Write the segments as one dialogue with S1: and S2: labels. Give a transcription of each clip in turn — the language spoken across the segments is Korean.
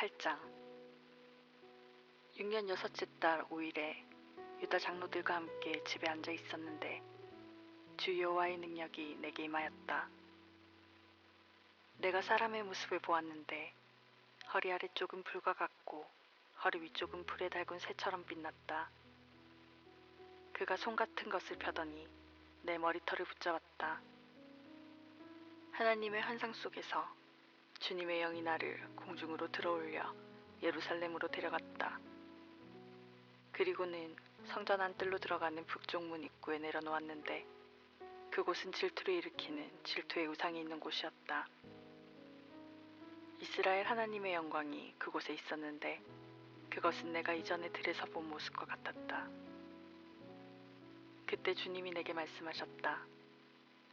S1: 8장 6년 여섯째 달 5일에 유다 장로들과 함께 집에 앉아 있었는데 주 여호와의 능력이 내게 임하였다. 내가 사람의 모습을 보았는데 허리 아래쪽은 불과 같고 허리 위쪽은 불에 달군 새처럼 빛났다. 그가 손 같은 것을 펴더니 내 머리털을 붙잡았다. 하나님의 환상 속에서 주님의 영이 나를 공중으로 들어올려 예루살렘으로 데려갔다. 그리고는 성전 안뜰로 들어가는 북쪽 문 입구에 내려놓았는데 그곳은 질투를 일으키는 질투의 우상이 있는 곳이었다. 이스라엘 하나님의 영광이 그곳에 있었는데 그것은 내가 이전에 들에서 본 모습과 같았다. 그때 주님이 내게 말씀하셨다.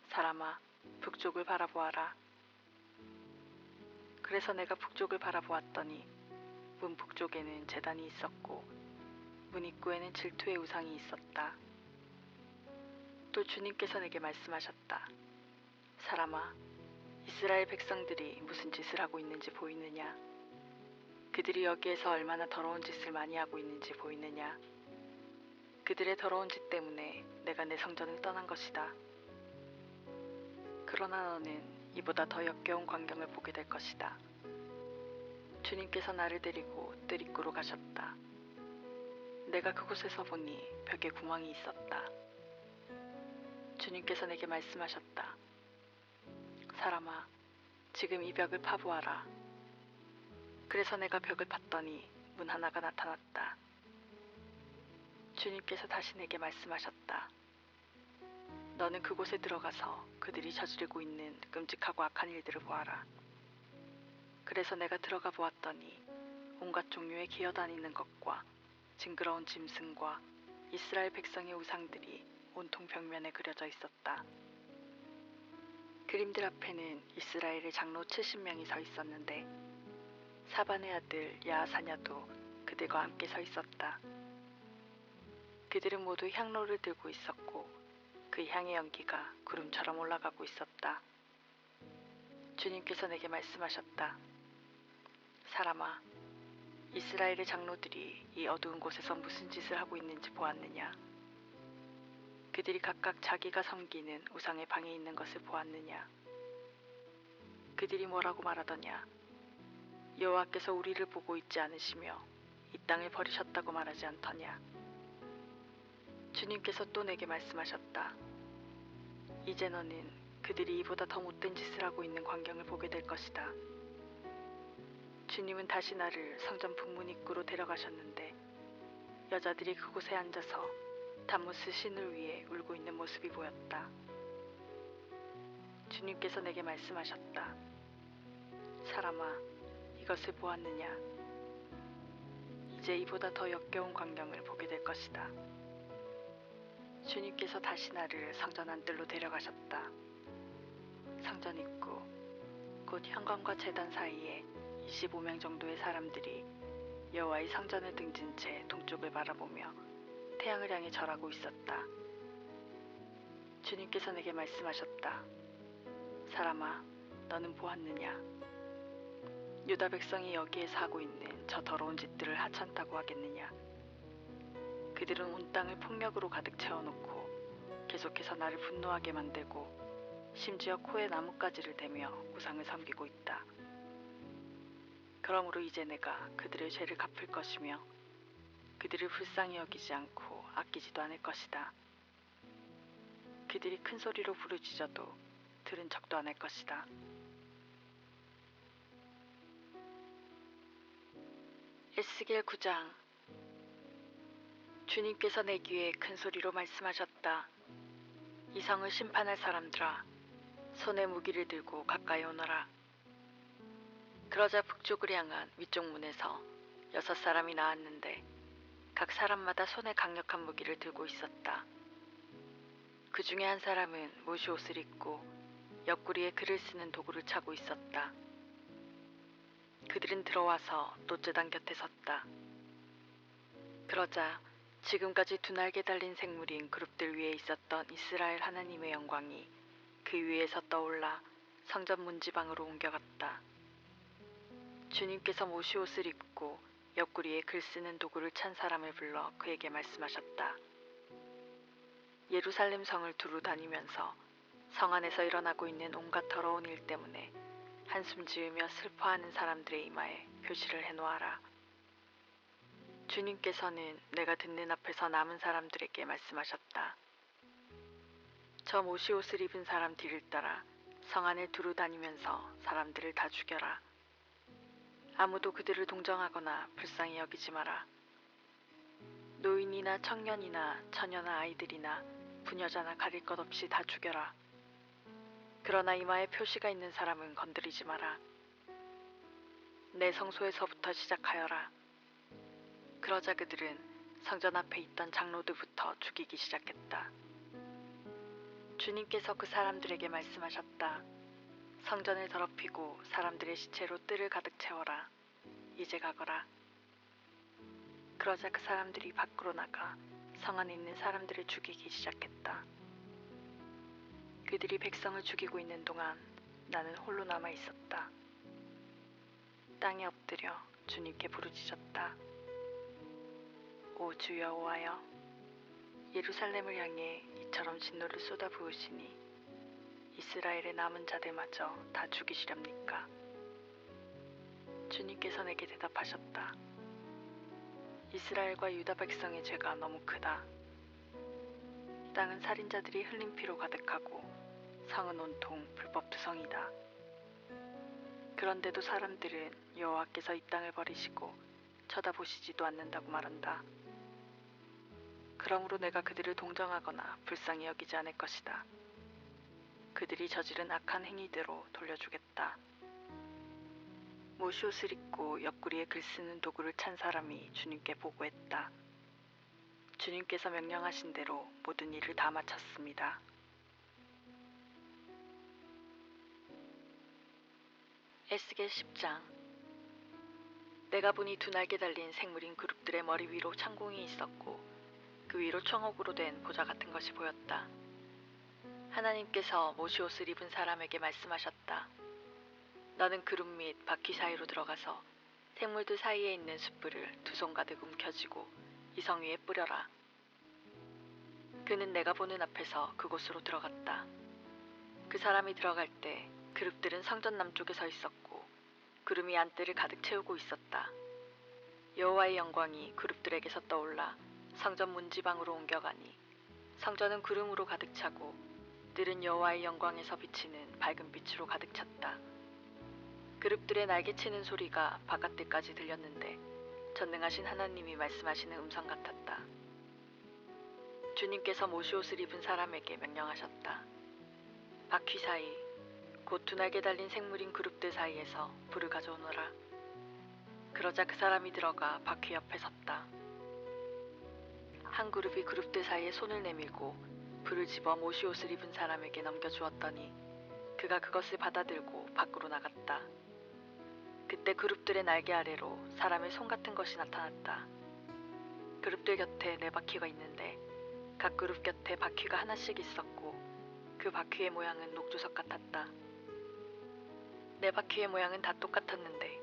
S1: 사람아, 북쪽을 바라보아라. 그래서 내가 북쪽을 바라보았더니 문 북쪽에는 제단이 있었고 문 입구에는 질투의 우상이 있었다. 또 주님께서 내게 말씀하셨다. 사람아, 이스라엘 백성들이 무슨 짓을 하고 있는지 보이느냐? 그들이 여기에서 얼마나 더러운 짓을 많이 하고 있는지 보이느냐? 그들의 더러운 짓 때문에 내가 내 성전을 떠난 것이다. 그러나 너는 이보다 더 역겨운 광경을 보게 될 것이다. 주님께서 나를 데리고 뜰 입구로 가셨다. 내가 그곳에서 보니 벽에 구멍이 있었다. 주님께서 내게 말씀하셨다. 사람아, 지금 이 벽을 파보아라. 그래서 내가 벽을 팠더니 문 하나가 나타났다. 주님께서 다시 내게 말씀하셨다. 너는 그곳에 들어가서 그들이 저지르고 있는 끔찍하고 악한 일들을 보아라. 그래서 내가 들어가 보았더니 온갖 종류의 기어다니는 것과 징그러운 짐승과 이스라엘 백성의 우상들이 온통 벽면에 그려져 있었다. 그림들 앞에는 이스라엘의 장로 70명이 서 있었는데 사반의 아들 야하사냐도 그들과 함께 서 있었다. 그들은 모두 향로를 들고 있었고 그 향의 연기가 구름처럼 올라가고 있었다. 주님께서 내게 말씀하셨다. 사람아, 이스라엘의 장로들이 이 어두운 곳에서 무슨 짓을 하고 있는지 보았느냐? 그들이 각각 자기가 섬기는 우상의 방에 있는 것을 보았느냐? 그들이 뭐라고 말하더냐? 여호와께서 우리를 보고 있지 않으시며 이 땅을 버리셨다고 말하지 않더냐? 주님께서 또 내게 말씀하셨다. 이제 너는 그들이 이보다 더 못된 짓을 하고 있는 광경을 보게 될 것이다. 주님은 다시 나를 성전 북문 입구로 데려가셨는데 여자들이 그곳에 앉아서 담무스 신을 위해 울고 있는 모습이 보였다. 주님께서 내게 말씀하셨다. 사람아, 이것을 보았느냐? 이제 이보다 더 역겨운 광경을 보게 될 것이다. 주님께서 다시 나를 성전 안뜰로 데려가셨다. 성전 입구, 곧 현관과 제단 사이에 25명 정도의 사람들이 여호와의 성전을 등진 채 동쪽을 바라보며 태양을 향해 절하고 있었다. 주님께서 내게 말씀하셨다. 사람아, 너는 보았느냐? 유다 백성이 여기에서 하고 있는 저 더러운 짓들을 하찮다고 하겠느냐? 그들은 온 땅을 폭력으로 가득 채워놓고 계속해서 나를 분노하게 만들고 심지어 코에 나뭇가지를 대며 우상을 섬기고 있다. 그러므로 이제 내가 그들의 죄를 갚을 것이며 그들을 불쌍히 여기지 않고 아끼지도 않을 것이다. 그들이 큰 소리로 부르짖어도 들은 척도 안 할 것이다. 에스겔 9장. 주님께서 내 귀에 큰 소리로 말씀하셨다. 이 성을 심판할 사람들아, 손에 무기를 들고 가까이 오너라. 그러자 북쪽을 향한 위쪽 문에서 6사람이 나왔는데 각 사람마다 손에 강력한 무기를 들고 있었다. 그 중에 한 사람은 못이 옷을 입고 옆구리에 글을 쓰는 도구를 차고 있었다. 그들은 들어와서 돛제단 곁에 섰다. 그러자 지금까지 두 날개 달린 생물인 그룹들 위에 있었던 이스라엘 하나님의 영광이 그 위에서 떠올라 성전 문지방으로 옮겨갔다. 주님께서 모시 옷을 입고 옆구리에 글 쓰는 도구를 찬 사람을 불러 그에게 말씀하셨다. 예루살렘 성을 두루 다니면서 성 안에서 일어나고 있는 온갖 더러운 일 때문에 한숨 지으며 슬퍼하는 사람들의 이마에 표시를 해놓아라. 주님께서는 내가 듣는 앞에서 남은 사람들에게 말씀하셨다. 저 모시 옷을 입은 사람 뒤를 따라 성 안에 두루 다니면서 사람들을 다 죽여라. 아무도 그들을 동정하거나 불쌍히 여기지 마라. 노인이나 청년이나 처녀나 아이들이나 부녀자나 가릴 것 없이 다 죽여라. 그러나 이마에 표시가 있는 사람은 건드리지 마라. 내 성소에서부터 시작하여라. 그러자 그들은 성전 앞에 있던 장로들부터 죽이기 시작했다. 주님께서 그 사람들에게 말씀하셨다. 성전을 더럽히고 사람들의 시체로 뜰을 가득 채워라. 이제 가거라. 그러자 그 사람들이 밖으로 나가 성 안에 있는 사람들을 죽이기 시작했다. 그들이 백성을 죽이고 있는 동안 나는 홀로 남아 있었다. 땅에 엎드려 주님께 부르짖었다. 오 주 여호와여, 예루살렘을 향해 이처럼 진노를 쏟아부으시니 이스라엘의 남은 자들마저 다 죽이시렵니까? 주님께서 내게 대답하셨다. 이스라엘과 유다 백성의 죄가 너무 크다. 땅은 살인자들이 흘린 피로 가득하고 성은 온통 불법투성이다. 그런데도 사람들은 여호와께서 이 땅을 버리시고 쳐다보시지도 않는다고 말한다. 그러므로 내가 그들을 동정하거나 불쌍히 여기지 않을 것이다. 그들이 저지른 악한 행위대로 돌려주겠다. 모시옷을 입고 옆구리에 글 쓰는 도구를 찬 사람이 주님께 보고했다. 주님께서 명령하신 대로 모든 일을 다 마쳤습니다. 에스겔 10장. 내가 보니 두 날개 달린 생물인 그룹들의 머리 위로 창공이 있었고 그 위로 청옥으로 된 보좌 같은 것이 보였다. 하나님께서 모시옷을 입은 사람에게 말씀하셨다. 너는 그룹 및 바퀴 사이로 들어가서 생물들 사이에 있는 숯불을 두 손 가득 움켜쥐고 이 성 위에 뿌려라. 그는 내가 보는 앞에서 그곳으로 들어갔다. 그 사람이 들어갈 때 그룹들은 성전 남쪽에 서 있었고 구름이 안뜰을 가득 채우고 있었다. 여호와의 영광이 그룹들에게서 떠올라 성전 문지방으로 옮겨가니 성전은 구름으로 가득 차고 뜰은 여호와의 영광에서 비치는 밝은 빛으로 가득 찼다. 그룹들의 날개치는 소리가 바깥뜰까지 들렸는데 전능하신 하나님이 말씀하시는 음성 같았다. 주님께서 모시옷을 입은 사람에게 명령하셨다. 바퀴 사이, 곧 두 날개 달린 생물인 그룹들 사이에서 불을 가져오너라. 그러자 그 사람이 들어가 바퀴 옆에 섰다. 한 그룹이 그룹들 사이에 손을 내밀고 불을 집어 모시옷을 입은 사람에게 넘겨주었더니 그가 그것을 받아들고 밖으로 나갔다. 그때 그룹들의 날개 아래로 사람의 손 같은 것이 나타났다. 그룹들 곁에 네 바퀴가 있는데 각 그룹 곁에 바퀴가 하나씩 있었고 그 바퀴의 모양은 녹주석 같았다. 네 바퀴의 모양은 다 똑같았는데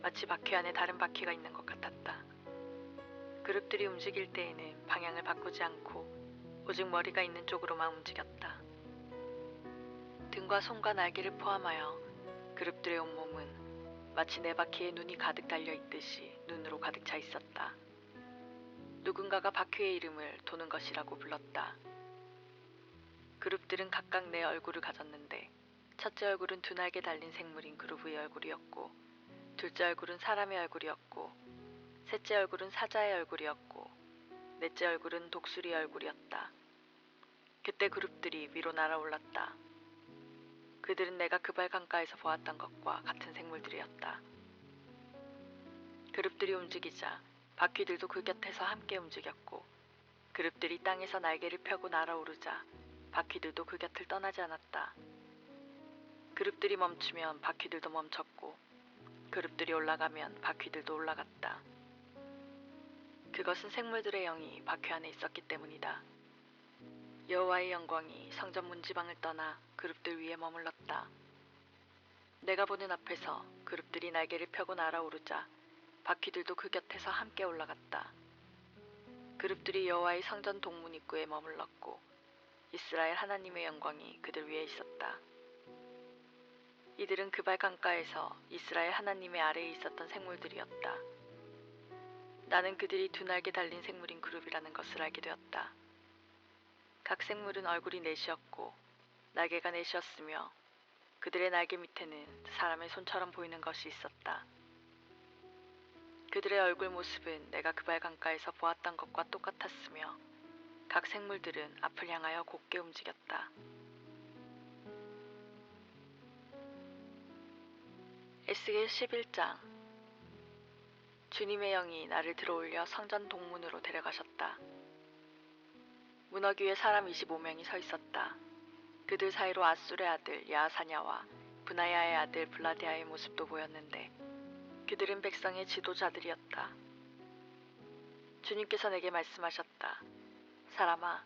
S1: 마치 바퀴 안에 다른 바퀴가 있는 것 같았다. 그룹들이 움직일 때에는 방향을 바꾸지 않고 오직 머리가 있는 쪽으로만 움직였다. 등과 손과 날개를 포함하여 그룹들의 온몸은 마치 네 바퀴에 눈이 가득 달려있듯이 눈으로 가득 차 있었다. 누군가가 바퀴의 이름을 도는 것이라고 불렀다. 그룹들은 각각 네 얼굴을 가졌는데 첫째 얼굴은 두 날개 달린 생물인 그룹의 얼굴이었고 둘째 얼굴은 사람의 얼굴이었고 셋째 얼굴은 사자의 얼굴이었고 넷째 얼굴은 독수리의 얼굴이었다. 그때 그룹들이 위로 날아올랐다. 그들은 내가 그발 강가에서 보았던 것과 같은 생물들이었다. 그룹들이 움직이자 바퀴들도 그 곁에서 함께 움직였고 그룹들이 땅에서 날개를 펴고 날아오르자 바퀴들도 그 곁을 떠나지 않았다. 그룹들이 멈추면 바퀴들도 멈췄고 그룹들이 올라가면 바퀴들도 올라갔다. 그것은 생물들의 영이 바퀴 안에 있었기 때문이다. 여호와의 영광이 성전 문지방을 떠나 그룹들 위에 머물렀다. 내가 보는 앞에서 그룹들이 날개를 펴고 날아오르자 바퀴들도 그 곁에서 함께 올라갔다. 그룹들이 여호와의 성전 동문 입구에 머물렀고 이스라엘 하나님의 영광이 그들 위에 있었다. 이들은 그발 강가에서 이스라엘 하나님의 아래에 있었던 생물들이었다. 나는 그들이 두 날개 달린 생물인 그룹이라는 것을 알게 되었다. 각 생물은 얼굴이 넷이었고 날개가 넷이었으며 그들의 날개 밑에는 사람의 손처럼 보이는 것이 있었다. 그들의 얼굴 모습은 내가 그발 강가에서 보았던 것과 똑같았으며 각 생물들은 앞을 향하여 곧게 움직였다. 에스겔 11장. 주님의 영이 나를 들어올려 성전 동문으로 데려가셨다. 문어귀에 사람 25명이 서 있었다. 그들 사이로 아술의 아들 야사냐와 브나야의 아들 블라데아의 모습도 보였는데 그들은 백성의 지도자들이었다. 주님께서 내게 말씀하셨다. 사람아,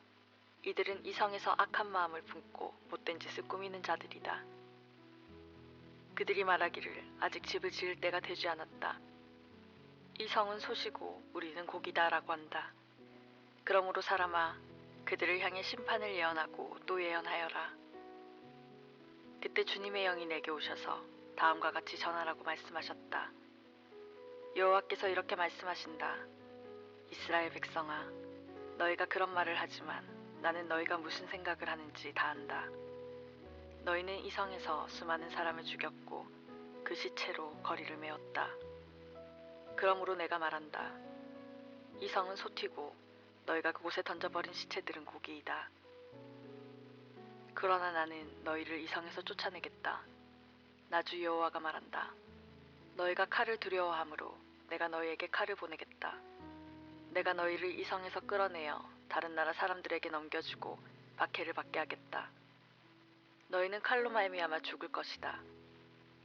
S1: 이들은 이성에서 악한 마음을 품고 못된 짓을 꾸미는 자들이다. 그들이 말하기를 아직 집을 지을 때가 되지 않았다. 이 성은 솥이고 우리는 고기다라고 한다. 그러므로 사람아, 그들을 향해 심판을 예언하고 또 예언하여라. 그때 주님의 영이 내게 오셔서 다음과 같이 전하라고 말씀하셨다. 여호와께서 이렇게 말씀하신다. 이스라엘 백성아, 너희가 그런 말을 하지만 나는 너희가 무슨 생각을 하는지 다 안다. 너희는 이 성에서 수많은 사람을 죽였고 그 시체로 거리를 메웠다. 그러므로 내가 말한다. 이 성은 솥이고 너희가 그곳에 던져버린 시체들은 고기이다. 그러나 나는 너희를 이 성에서 쫓아내겠다. 나 주 여호와가 말한다. 너희가 칼을 두려워하므로 내가 너희에게 칼을 보내겠다. 내가 너희를 이 성에서 끌어내어 다른 나라 사람들에게 넘겨주고 박해를 받게 하겠다. 너희는 칼로 말미암아 죽을 것이다.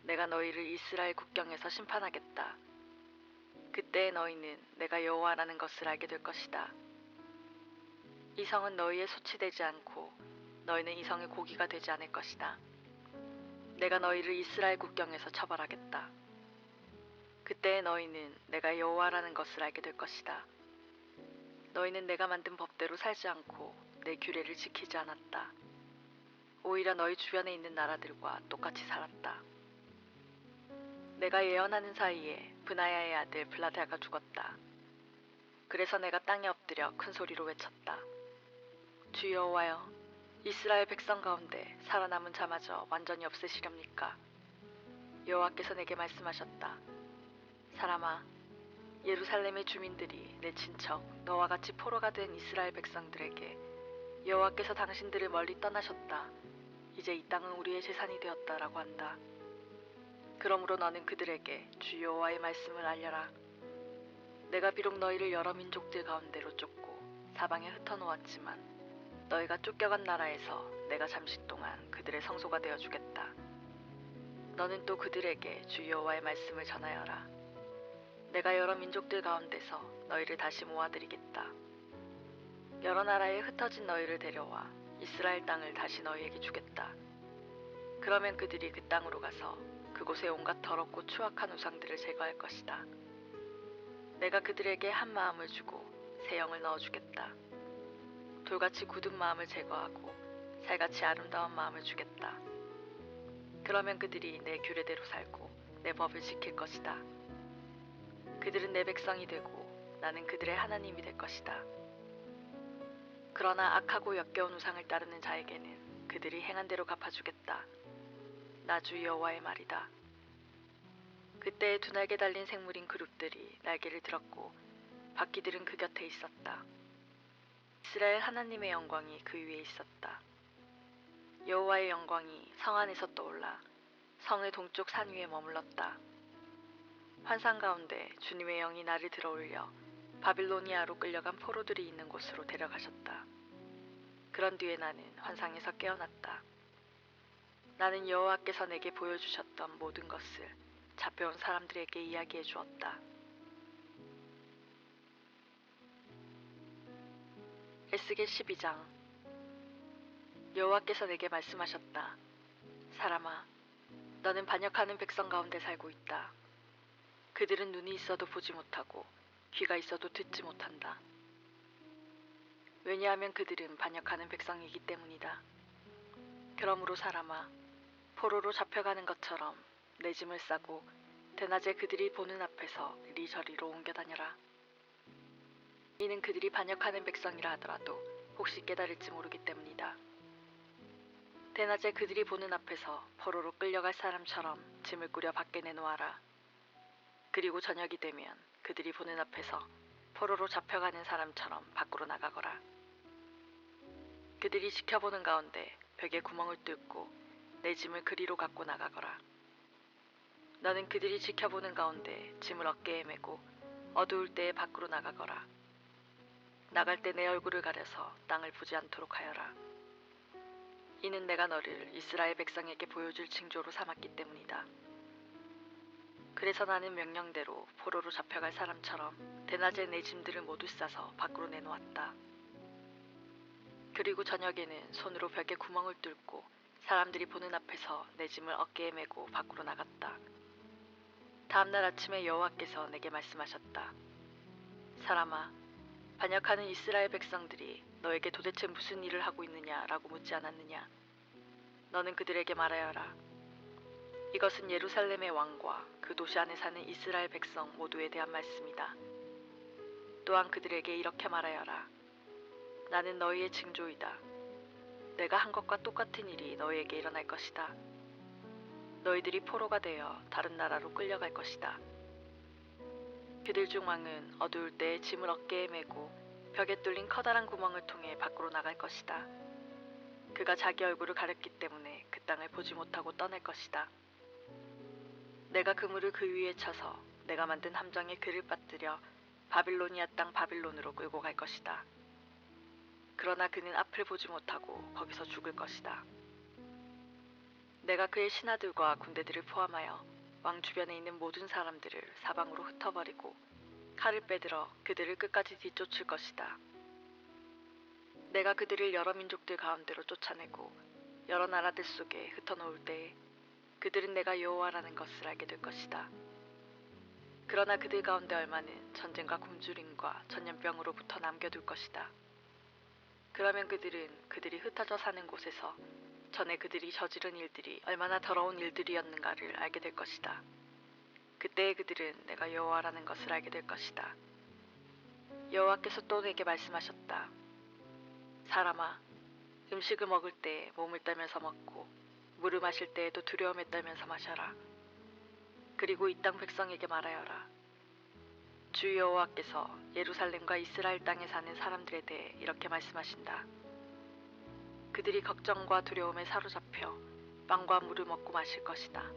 S1: 내가 너희를 이스라엘 국경에서 심판하겠다. 그때 너희는 내가 여호와라는 것을 알게 될 것이다. 이 성은 너희의 솥이 되지 않고 너희는 이 성의 고기가 되지 않을 것이다. 내가 너희를 이스라엘 국경에서 처벌하겠다. 그때 너희는 내가 여호와라는 것을 알게 될 것이다. 너희는 내가 만든 법대로 살지 않고 내 규례를 지키지 않았다. 오히려 너희 주변에 있는 나라들과 똑같이 살았다. 내가 예언하는 사이에 브나야의 아들 블라데아가 죽었다. 그래서 내가 땅에 엎드려 큰 소리로 외쳤다. 주 여호와여, 이스라엘 백성 가운데 살아남은 자마저 완전히 없애시렵니까? 여호와께서 내게 말씀하셨다. 사람아, 예루살렘의 주민들이 내 친척 너와 같이 포로가 된 이스라엘 백성들에게 여호와께서 당신들을 멀리 떠나셨다. 이제 이 땅은 우리의 재산이 되었다라고 한다. 그러므로 너는 그들에게 주 여호와의 말씀을 알려라. 내가 비록 너희를 여러 민족들 가운데로 쫓고 사방에 흩어놓았지만 너희가 쫓겨간 나라에서 내가 잠시 동안 그들의 성소가 되어주겠다. 너는 또 그들에게 주 여호와의 말씀을 전하여라. 내가 여러 민족들 가운데서 너희를 다시 모아드리겠다. 여러 나라에 흩어진 너희를 데려와 이스라엘 땅을 다시 너희에게 주겠다. 그러면 그들이 그 땅으로 가서 그곳에 온갖 더럽고 추악한 우상들을 제거할 것이다. 내가 그들에게 한 마음을 주고 새 영을 넣어주겠다. 돌같이 굳은 마음을 제거하고 살같이 아름다운 마음을 주겠다. 그러면 그들이 내 규례대로 살고 내 법을 지킬 것이다. 그들은 내 백성이 되고 나는 그들의 하나님이 될 것이다. 그러나 악하고 역겨운 우상을 따르는 자에게는 그들이 행한 대로 갚아주겠다. 나 주 여호와의 말이다. 그때 두 날개 달린 생물인 그룹들이 날개를 들었고 바퀴들은 그 곁에 있었다. 이스라엘 하나님의 영광이 그 위에 있었다. 여호와의 영광이 성 안에서 떠올라 성의 동쪽 산 위에 머물렀다. 환상 가운데 주님의 영이 나를 들어올려 바빌로니아로 끌려간 포로들이 있는 곳으로 데려가셨다. 그런 뒤에 나는 환상에서 깨어났다. 나는 여호와께서 내게 보여주셨던 모든 것을 잡혀온 사람들에게 이야기해 주었다. 에스겔 12장. 여호와께서 내게 말씀하셨다. 사람아, 너는 반역하는 백성 가운데 살고 있다. 그들은 눈이 있어도 보지 못하고 귀가 있어도 듣지 못한다. 왜냐하면 그들은 반역하는 백성이기 때문이다. 그러므로 사람아, 포로로 잡혀가는 것처럼 내 짐을 싸고 대낮에 그들이 보는 앞에서 이리저리로 옮겨 다녀라. 이는 그들이 반역하는 백성이라 하더라도 혹시 깨달을지 모르기 때문이다. 대낮에 그들이 보는 앞에서 포로로 끌려갈 사람처럼 짐을 꾸려 밖에 내놓아라. 그리고 저녁이 되면 그들이 보는 앞에서 포로로 잡혀가는 사람처럼 밖으로 나가거라. 그들이 지켜보는 가운데 벽에 구멍을 뚫고 내 짐을 그리로 갖고 나가거라. 너는 그들이 지켜보는 가운데 짐을 어깨에 메고 어두울 때에 밖으로 나가거라. 나갈 때 내 얼굴을 가려서 땅을 보지 않도록 하여라. 이는 내가 너를 이스라엘 백성에게 보여줄 징조로 삼았기 때문이다. 그래서 나는 명령대로 포로로 잡혀갈 사람처럼 대낮에 내 짐들을 모두 싸서 밖으로 내놓았다. 그리고 저녁에는 손으로 벽에 구멍을 뚫고 사람들이 보는 앞에서 내 짐을 어깨에 메고 밖으로 나갔다. 다음날 아침에 여호와께서 내게 말씀하셨다. 사람아, 반역하는 이스라엘 백성들이 너에게 도대체 무슨 일을 하고 있느냐라고 묻지 않았느냐. 너는 그들에게 말하여라. 이것은 예루살렘의 왕과 그 도시 안에 사는 이스라엘 백성 모두에 대한 말씀이다. 또한 그들에게 이렇게 말하여라. 나는 너희의 징조이다. 내가 한 것과 똑같은 일이 너희에게 일어날 것이다. 너희들이 포로가 되어 다른 나라로 끌려갈 것이다. 그들 중 왕은 어두울 때에 짐을 어깨에 메고 벽에 뚫린 커다란 구멍을 통해 밖으로 나갈 것이다. 그가 자기 얼굴을 가렸기 때문에 그 땅을 보지 못하고 떠날 것이다. 내가 그물을 그 위에 쳐서 내가 만든 함정에 그를 빠뜨려 바빌로니아 땅 바빌론으로 끌고 갈 것이다. 그러나 그는 앞을 보지 못하고 거기서 죽을 것이다. 내가 그의 신하들과 군대들을 포함하여 왕 주변에 있는 모든 사람들을 사방으로 흩어버리고 칼을 빼들어 그들을 끝까지 뒤쫓을 것이다. 내가 그들을 여러 민족들 가운데로 쫓아내고 여러 나라들 속에 흩어놓을 때에 그들은 내가 여호와라는 것을 알게 될 것이다. 그러나 그들 가운데 얼마는 전쟁과 굶주림과 전염병으로부터 남겨둘 것이다. 그러면 그들은 그들이 흩어져 사는 곳에서 전에 그들이 저지른 일들이 얼마나 더러운 일들이었는가를 알게 될 것이다. 그때에 그들은 내가 여호와라는 것을 알게 될 것이다. 여호와께서 또 내게 말씀하셨다. 사람아, 음식을 먹을 때 몸을 떨면서 먹고 물을 마실 때에도 두려움에 떨면서 마셔라. 그리고 이 땅 백성에게 말하여라. 주 여호와께서 예루살렘과 이스라엘 땅에 사는 사람들에 대해 이렇게 말씀하신다. 그들이 걱정과 두려움에 사로잡혀 빵과 물을 먹고 마실 것이다.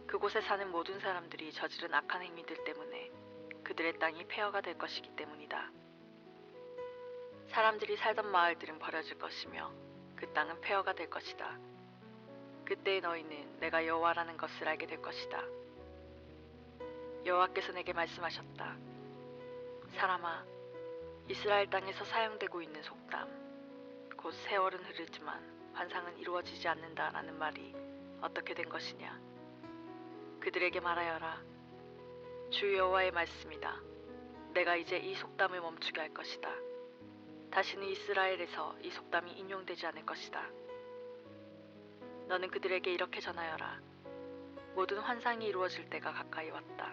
S1: 그곳에 사는 모든 사람들이 저지른 악한 행위들 때문에 그들의 땅이 폐허가 될 것이기 때문이다. 사람들이 살던 마을들은 버려질 것이며 그 땅은 폐허가 될 것이다. 그때에 너희는 내가 여호와라는 것을 알게 될 것이다. 여호와께서 내게 말씀하셨다. 사람아, 이스라엘 땅에서 사용되고 있는 속담, 곧 세월은 흐르지만 환상은 이루어지지 않는다라는 말이 어떻게 된 것이냐. 그들에게 말하여라. 주 여호와의 말씀이다. 내가 이제 이 속담을 멈추게 할 것이다. 다시는 이스라엘에서 이 속담이 인용되지 않을 것이다. 너는 그들에게 이렇게 전하여라. 모든 환상이 이루어질 때가 가까이 왔다.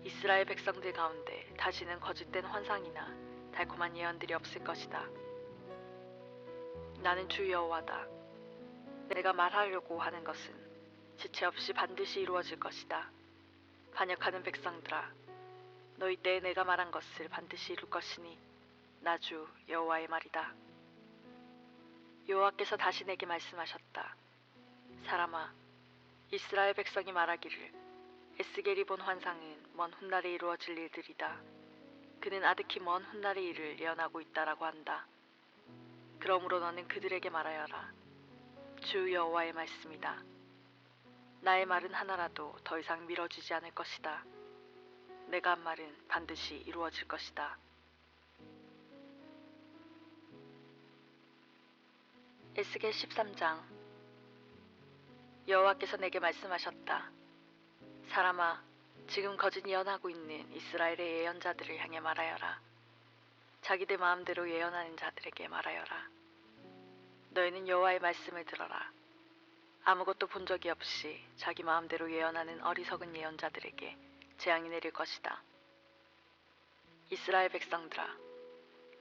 S1: 이스라엘 백성들 가운데 다시는 거짓된 환상이나 달콤한 예언들이 없을 것이다. 나는 주 여호와다. 내가 말하려고 하는 것은 지체 없이 반드시 이루어질 것이다. 반역하는 백성들아, 너희 때에 내가 말한 것을 반드시 이룰 것이니 나 주 여호와의 말이다. 여호와께서 다시 내게 말씀하셨다. 사람아, 이스라엘 백성이 말하기를 에스겔이 본 환상은 먼 훗날에 이루어질 일들이다. 그는 아득히 먼 훗날의 일을 예언하고 있다라고 한다. 그러므로 너는 그들에게 말하여라. 주 여호와의 말씀이다. 나의 말은 하나라도 더 이상 미뤄지지 않을 것이다. 내가 한 말은 반드시 이루어질 것이다. 에스겔 13장. 여호와께서 내게 말씀하셨다. 사람아, 지금 거짓 예언하고 있는 이스라엘의 예언자들을 향해 말하여라. 자기들 마음대로 예언하는 자들에게 말하여라. 너희는 여호와의 말씀을 들어라. 아무것도 본 적이 없이 자기 마음대로 예언하는 어리석은 예언자들에게 재앙이 내릴 것이다. 이스라엘 백성들아,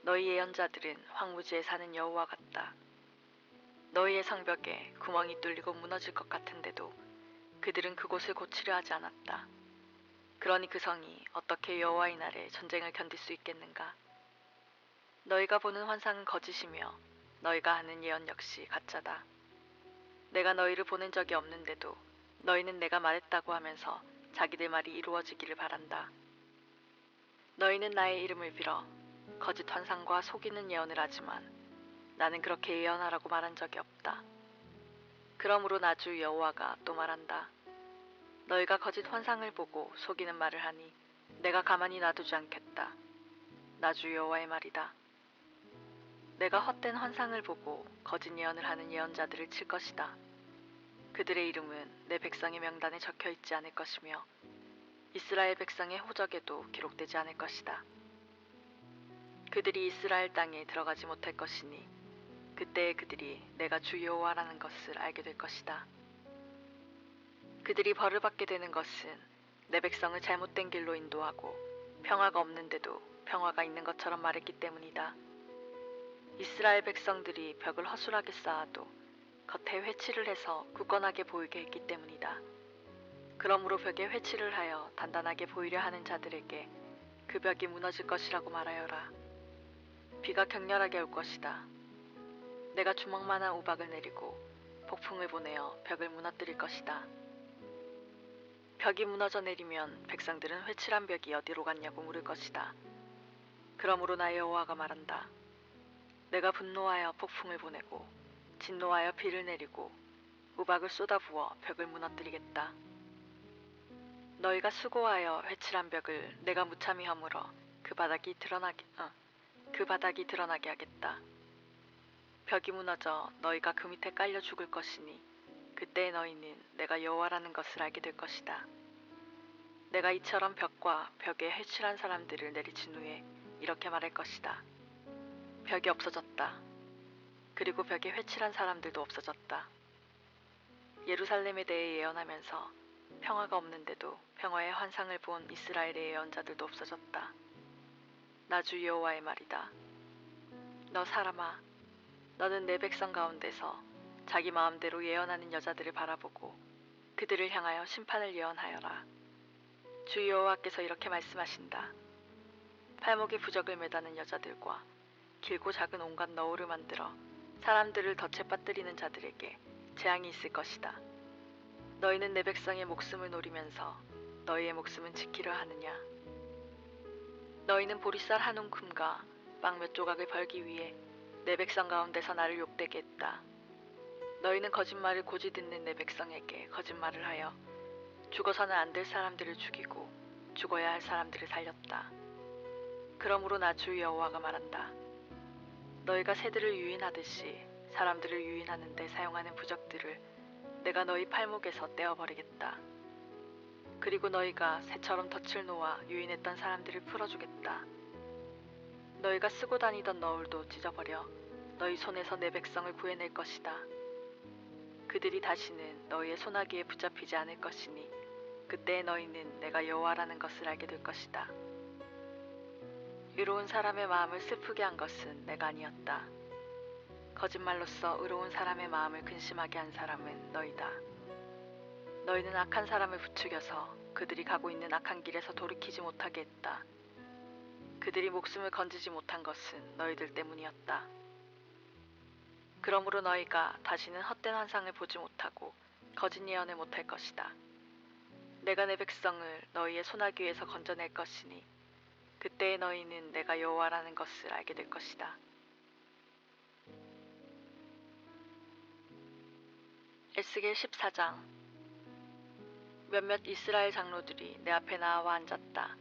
S1: 너희 예언자들은 황무지에 사는 여호와 같다. 너희의 성벽에 구멍이 뚫리고 무너질 것 같은데도 그들은 그곳을 고치려 하지 않았다. 그러니 그 성이 어떻게 여호와의 날에 전쟁을 견딜 수 있겠는가? 너희가 보는 환상은 거짓이며 너희가 하는 예언 역시 가짜다. 내가 너희를 보낸 적이 없는데도 너희는 내가 말했다고 하면서 자기들 말이 이루어지기를 바란다. 너희는 나의 이름을 빌어 거짓 환상과 속이는 예언을 하지만 나는 그렇게 예언하라고 말한 적이 없다. 그러므로 나 주 여호와가 또 말한다. 너희가 거짓 환상을 보고 속이는 말을 하니 내가 가만히 놔두지 않겠다. 나 주 여호와의 말이다. 내가 헛된 환상을 보고 거짓 예언을 하는 예언자들을 칠 것이다. 그들의 이름은 내 백성의 명단에 적혀 있지 않을 것이며 이스라엘 백성의 호적에도 기록되지 않을 것이다. 그들이 이스라엘 땅에 들어가지 못할 것이니 그때에 그들이 내가 주 여호와라는 것을 알게 될 것이다. 그들이 벌을 받게 되는 것은 내 백성을 잘못된 길로 인도하고 평화가 없는데도 평화가 있는 것처럼 말했기 때문이다. 이스라엘 백성들이 벽을 허술하게 쌓아도 겉에 회칠을 해서 굳건하게 보이게 했기 때문이다. 그러므로 벽에 회칠을 하여 단단하게 보이려 하는 자들에게 그 벽이 무너질 것이라고 말하여라. 비가 격렬하게 올 것이다. 내가 주먹만한 우박을 내리고 폭풍을 보내어 벽을 무너뜨릴 것이다. 벽이 무너져 내리면 백성들은 회칠한 벽이 어디로 갔냐고 물을 것이다. 그러므로 나 여호와가 말한다. 내가 분노하여 폭풍을 보내고 진노하여 비를 내리고 우박을 쏟아부어 벽을 무너뜨리겠다. 너희가 수고하여 회칠한 벽을 내가 무참히 허물어 그 바닥이 드러나게 하겠다. 벽이 무너져 너희가 그 밑에 깔려 죽을 것이니 그때 너희는 내가 여호와라는 것을 알게 될 것이다. 내가 이처럼 벽과 벽에 회칠한 사람들을 내리친 후에 이렇게 말할 것이다. 벽이 없어졌다. 그리고 벽에 회칠한 사람들도 없어졌다. 예루살렘에 대해 예언하면서 평화가 없는데도 평화의 환상을 본 이스라엘의 예언자들도 없어졌다. 나 주 여호와의 말이다. 너 사람아, 너는 내 백성 가운데서 자기 마음대로 예언하는 여자들을 바라보고 그들을 향하여 심판을 예언하여라. 주 여호와께서 이렇게 말씀하신다. 팔목에 부적을 매다는 여자들과 길고 작은 온갖 너울을 만들어 사람들을 덫에 빠뜨리는 자들에게 재앙이 있을 것이다. 너희는 내 백성의 목숨을 노리면서 너희의 목숨은 지키려 하느냐? 너희는 보리쌀 한 움큼과 빵 몇 조각을 벌기 위해 내 백성 가운데서 나를 욕되게 했다. 너희는 거짓말을 고지 듣는 내 백성에게 거짓말을 하여 죽어서는 안 될 사람들을 죽이고 죽어야 할 사람들을 살렸다. 그러므로 나 주 여호와가 말한다. 너희가 새들을 유인하듯이 사람들을 유인하는 데 사용하는 부적들을 내가 너희 팔목에서 떼어버리겠다. 그리고 너희가 새처럼 덫을 놓아 유인했던 사람들을 풀어주겠다. 너희가 쓰고 다니던 너울도 찢어버려 너희 손에서 내 백성을 구해낼 것이다. 그들이 다시는 너희의 소나기에 붙잡히지 않을 것이니 그때 너희는 내가 여호와라는 것을 알게 될 것이다. 의로운 사람의 마음을 슬프게 한 것은 내가 아니었다. 거짓말로써 의로운 사람의 마음을 근심하게 한 사람은 너희다. 너희는 악한 사람을 부추겨서 그들이 가고 있는 악한 길에서 돌이키지 못하게 했다. 그들이 목숨을 건지지 못한 것은 너희들 때문이었다. 그러므로 너희가 다시는 헛된 환상을 보지 못하고 거짓 예언을 못할 것이다. 내가 내 백성을 너희의 소나기에서 건져낼 것이니 그때에 너희는 내가 여호와라는 것을 알게 될 것이다. 에스겔 14장. 몇몇 이스라엘 장로들이 내 앞에 나와 앉았다.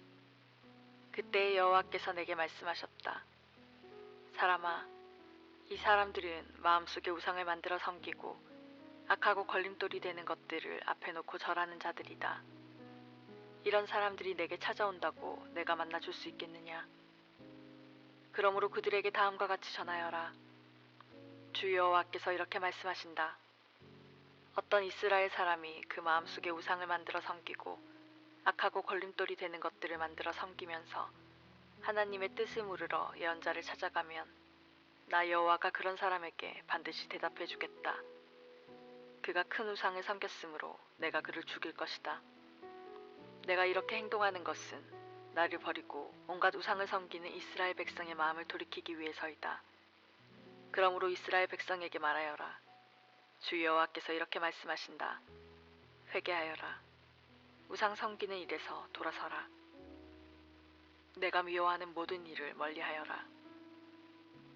S1: 그때 여호와께서 내게 말씀하셨다. 사람아, 이 사람들은 마음속에 우상을 만들어 섬기고 악하고 걸림돌이 되는 것들을 앞에 놓고 절하는 자들이다. 이런 사람들이 내게 찾아온다고 내가 만나줄 수 있겠느냐? 그러므로 그들에게 다음과 같이 전하여라. 주 여호와께서 이렇게 말씀하신다. 어떤 이스라엘 사람이 그 마음속에 우상을 만들어 섬기고 악하고 걸림돌이 되는 것들을 만들어 섬기면서 하나님의 뜻을 물으러 예언자를 찾아가면 나 여호와가 그런 사람에게 반드시 대답해 주겠다. 그가 큰 우상을 섬겼으므로 내가 그를 죽일 것이다. 내가 이렇게 행동하는 것은 나를 버리고 온갖 우상을 섬기는 이스라엘 백성의 마음을 돌이키기 위해서이다. 그러므로 이스라엘 백성에게 말하여라. 주 여호와께서 이렇게 말씀하신다. 회개하여라. 우상 섬기는 일에서 돌아서라. 내가 미워하는 모든 일을 멀리하여라.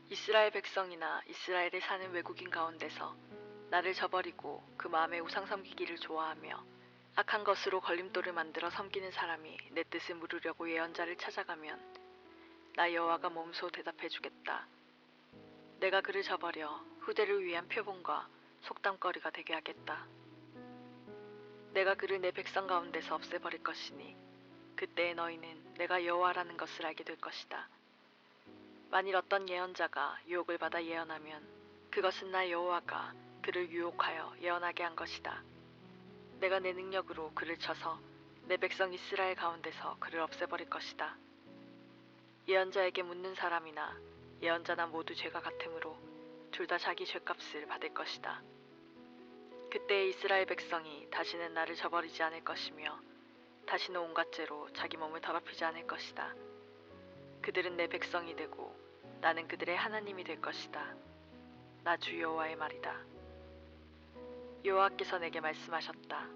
S1: 이스라엘 백성이나 이스라엘에 사는 외국인 가운데서 나를 저버리고 그 마음에 우상 섬기기를 좋아하며 악한 것으로 걸림돌을 만들어 섬기는 사람이 내 뜻을 물으려고 예언자를 찾아가면 나 여호와가 몸소 대답해 주겠다. 내가 그를 저버려 후대를 위한 표본과 속담거리가 되게 하겠다. 내가 그를 내 백성 가운데서 없애버릴 것이니 그때에 너희는 내가 여호와라는 것을 알게 될 것이다. 만일 어떤 예언자가 유혹을 받아 예언하면 그것은 나 여호와가 그를 유혹하여 예언하게 한 것이다. 내가 내 능력으로 그를 쳐서 내 백성 이스라엘 가운데서 그를 없애버릴 것이다. 예언자에게 묻는 사람이나 예언자나 모두 죄가 같으므로 둘 다 자기 죄값을 받을 것이다. 그때 이스라엘 백성이 다시는 나를 저버리지 않을 것이며 다시는 온갖 죄로 자기 몸을 더럽히지 않을 것이다. 그들은 내 백성이 되고 나는 그들의 하나님이 될 것이다. 나 주 여호와의 말이다. 여호와께서 내게 말씀하셨다.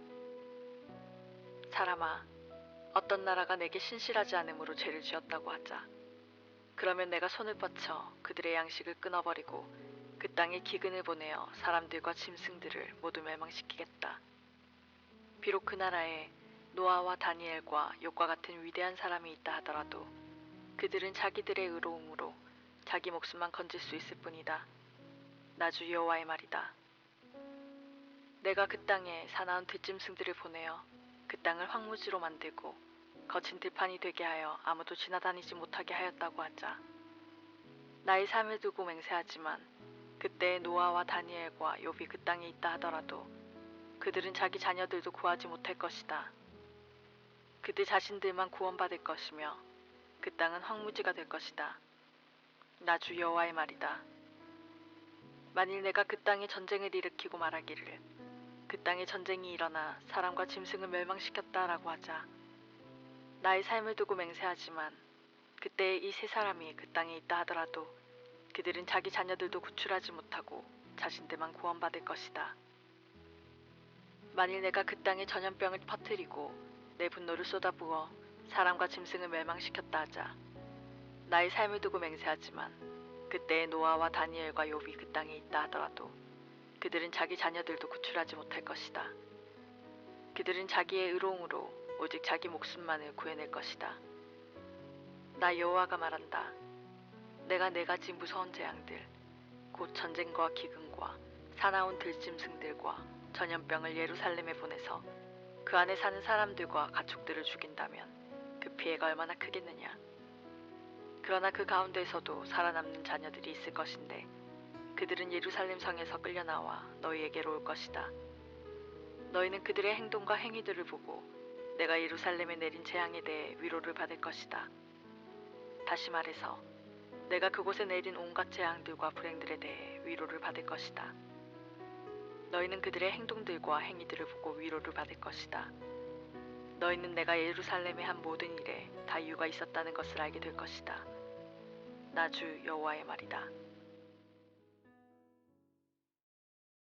S1: 사람아, 어떤 나라가 내게 신실하지 않음으로 죄를 지었다고 하자. 그러면 내가 손을 뻗쳐 그들의 양식을 끊어버리고 그 땅에 기근을 보내어 사람들과 짐승들을 모두 멸망시키겠다. 비록 그 나라에 노아와 다니엘과 욥과 같은 위대한 사람이 있다 하더라도 그들은 자기들의 의로움으로 자기 목숨만 건질 수 있을 뿐이다. 나 주 여호와의 말이다. 내가 그 땅에 사나운 들짐승들을 보내어 그 땅을 황무지로 만들고 거친 들판이 되게 하여 아무도 지나다니지 못하게 하였다고 하자. 나의 삶을 두고 맹세하지만 그때에 노아와 다니엘과 욥이 그 땅에 있다 하더라도 그들은 자기 자녀들도 구하지 못할 것이다. 그들 자신들만 구원받을 것이며 그 땅은 황무지가 될 것이다. 나 주 여호와의 말이다. 만일 내가 그 땅에 전쟁을 일으키고 말하기를 그 땅에 전쟁이 일어나 사람과 짐승을 멸망시켰다라고 하자. 나의 삶을 두고 맹세하지만 그때에 이 세 사람이 그 땅에 있다 하더라도 그들은 자기 자녀들도 구출하지 못하고 자신들만 구원받을 것이다. 만일 내가 그 땅에 전염병을 퍼뜨리고 내 분노를 쏟아부어 사람과 짐승을 멸망시켰다 하자. 나의 삶을 두고 맹세하지만 그때에 노아와 다니엘과 욥이 그 땅에 있다 하더라도 그들은 자기 자녀들도 구출하지 못할 것이다. 그들은 자기의 의로움으로 오직 자기 목숨만을 구해낼 것이다. 나 여호와가 말한다. 내가 네 가지 무서운 재앙들, 곧 전쟁과 기근과 사나운 들짐승들과 전염병을 예루살렘에 보내서 그 안에 사는 사람들과 가축들을 죽인다면 그 피해가 얼마나 크겠느냐. 그러나 그 가운데서도 살아남는 자녀들이 있을 것인데 그들은 예루살렘 성에서 끌려나와 너희에게로 올 것이다. 너희는 그들의 행동과 행위들을 보고 내가 예루살렘에 내린 재앙에 대해 위로를 받을 것이다. 다시 말해서 내가 그곳에 내린 온갖 재앙들과 불행들에 대해 위로를 받을 것이다. 너희는 그들의 행동들과 행위들을 보고 위로를 받을 것이다. 너희는 내가 예루살렘에 한 모든 일에 다 이유가 있었다는 것을 알게 될 것이다. 나 주 여호와의 말이다.